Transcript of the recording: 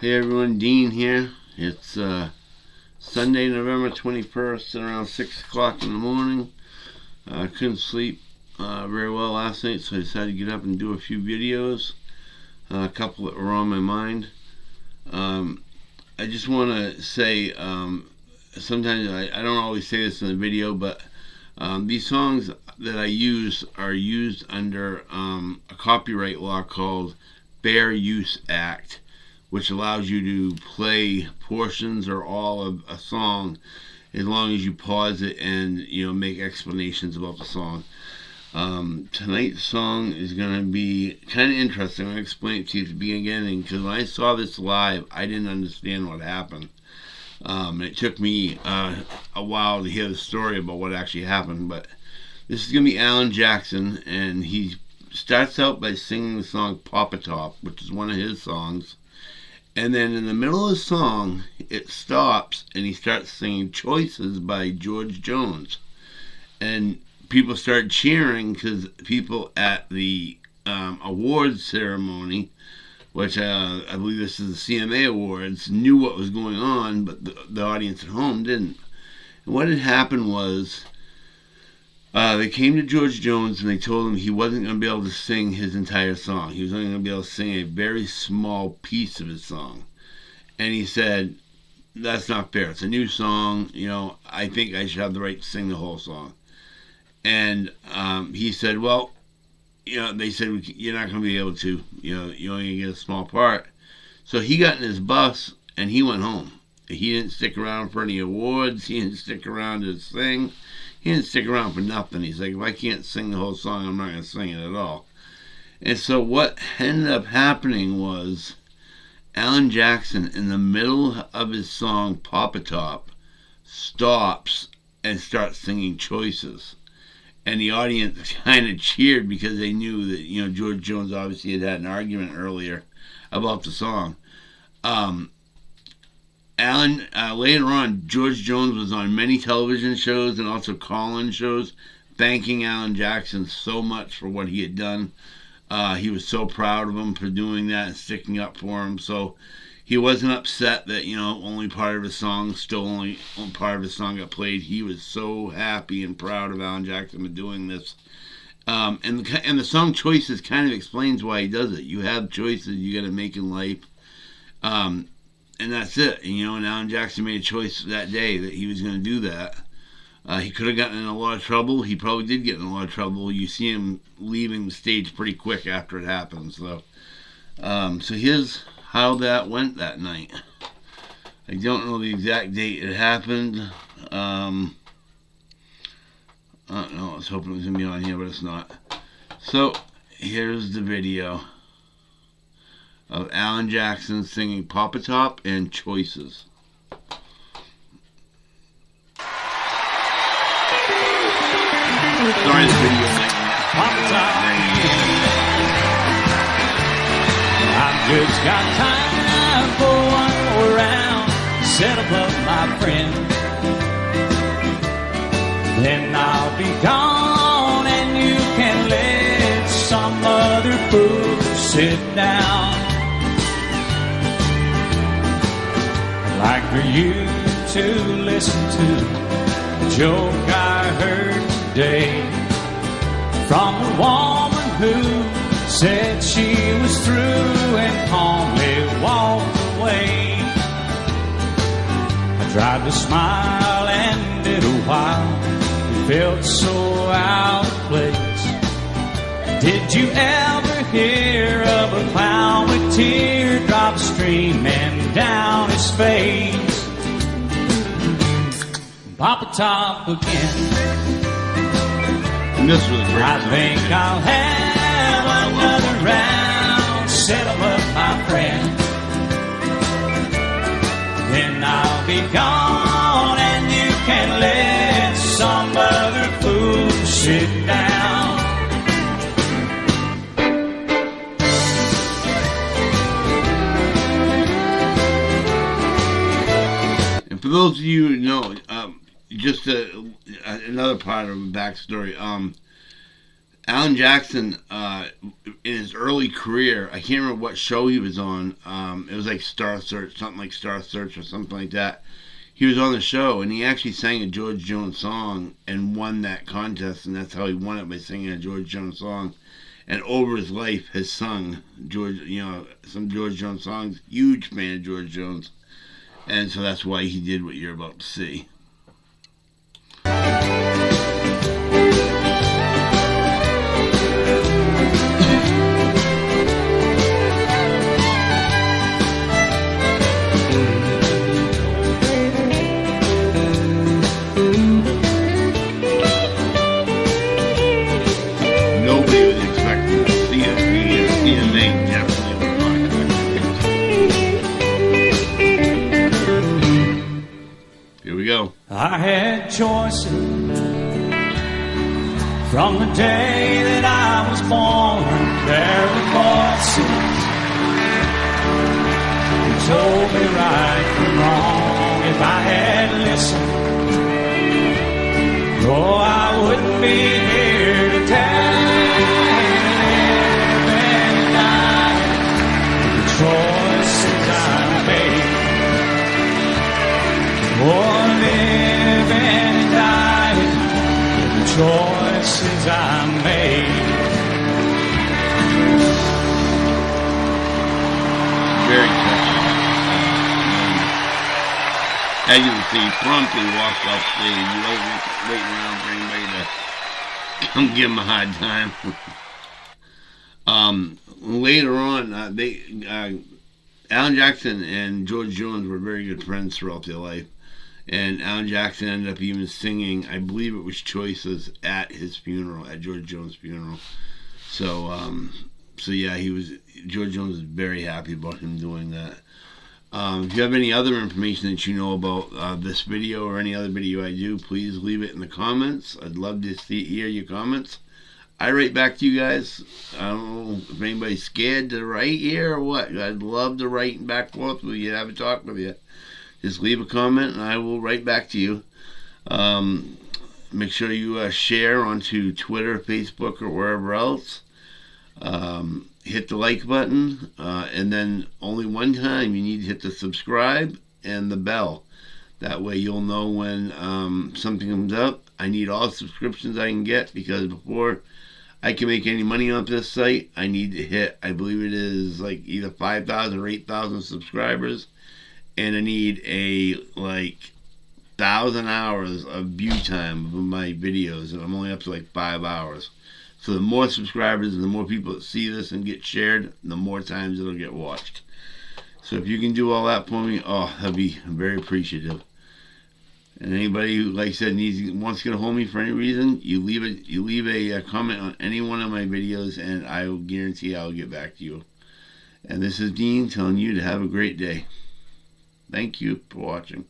Hey everyone, Dean here. It's Sunday, November 21st, at around 6 o'clock in the morning. I couldn't sleep very well last night, so I decided to get up and do a few videos, a couple that were on my mind. I just want to say, sometimes I don't always say this in the video, but these songs that I use are used under a copyright law called Fair Use Act, which allows you to play portions or all of a song as long as you pause it and make explanations about the song. Tonight's song is going to be kind of interesting. I'm going to explain it to you at the beginning, because when I saw this live, I didn't understand what happened. It took me a while to hear the story about what actually happened, but this is going to be Aalan Jackson, and he starts out by singing the song Papa Top, which is one of his songs. And then in the middle of the song, it stops and he starts singing Choices by George Jones. And people started cheering because people at the awards ceremony, which I believe this is the CMA Awards, knew what was going on, but the audience at home didn't. And what had happened was they came to George Jones and they told him he wasn't going to be able to sing his entire song. He was only going to be able to sing a very small piece of his song. And he said, that's not fair. It's a new song. I think I should have the right to sing the whole song. And he said, well, they said, you're not going to be able to. You're only going to get a small part. So he got in his bus and he went home. He didn't stick around for any awards. He didn't stick around to sing. He didn't stick around for nothing. He's like, if I can't sing the whole song, I'm not going to sing it at all. And so what ended up happening was Aalan Jackson, in the middle of his song Papa Top, stops and starts singing Choices. And the audience kind of cheered because they knew that, George Jones obviously had an argument earlier about the song. Later on, George Jones was on many television shows and also call-in shows, thanking Aalan Jackson so much for what he had done. He was so proud of him for doing that and sticking up for him. So he wasn't upset that only part of his song got played. He was so happy and proud of Aalan Jackson for doing this. And the song Choices kind of explains why he does it. You have choices you got to make in life. And that's it. And Aalan Jackson made a choice that day that he was going to do that. He could have gotten in a lot of trouble. He probably did get in a lot of trouble. You see him leaving the stage pretty quick after it happened. So here's how that went that night. I don't know the exact date it happened. I don't know. I was hoping it was going to be on here, but it's not. So here's the video of Aalan Jackson singing Papa Top and Choices. Sorry, this video might Papa Top. I've just got time for one more round. Settle up, my friend. Then I'll be gone and you can let some other fool sit down. I'd like for you to listen to a joke I heard today from a woman who said she was through and calmly walked away. I tried to smile and did a while. It felt so out of place. Did you ever hear of a clown with teardrops streaming down his face? Papa Top again. And this was great. I think I'll have another round. Settle up, my friend. Then I'll be gone and you can let some other fool sit down. And for those of you who know, just another part of the backstory. Alan Jackson, in his early career, I can't remember what show he was on. It was like Star Search, something like Star Search or something like that. He was on the show, and he actually sang a George Jones song and won that contest, and that's how he won it, by singing a George Jones song. And over his life has sung some George Jones songs. Huge fan of George Jones, and so that's why he did what you're about to see. Nobody was expecting to see it. And they definitely were not expecting it. Here we go. I had choices from the day that I was born. There were voices who told me right from wrong. If I had listened, oh, I wouldn't be here today. And the choices I made, oh, living and dying, the choices I made. Very touching. As you can see, he promptly walked off stage. He wasn't waiting around for anybody to come give him a hard time. Later on, Alan Jackson and George Jones were very good friends throughout their life. And Alan Jackson ended up even singing, I believe it was Choices, at his funeral, at George Jones' funeral. So yeah, George Jones was very happy about him doing that. If you have any other information that you know about this video or any other video I do, please leave it in the comments. I'd love to hear your comments. I write back to you guys. I don't know if anybody's scared to write here or what. I'd love to write back and forth with you, have a talk with you. Just leave a comment and I will write back to you. Make sure you share onto Twitter, Facebook, or wherever else. Hit the like button, and then only one time you need to hit the subscribe and the bell. That way you'll know when something comes up. I need all subscriptions I can get, because before I can make any money off this site, I need to hit, I believe it is like either 5,000 or 8,000 subscribers, and I need 1,000 hours of view time of my videos, and I'm only up to like 5 hours. So the more subscribers and the more people that see this and get shared, the more times it'll get watched. So if you can do all that for me, oh, I'd be very appreciative. And anybody who, like I said, wants to get a hold of me for any reason, you leave a comment on any one of my videos, and I will guarantee I'll get back to you. And this is Dean telling you to have a great day. Thank you for watching.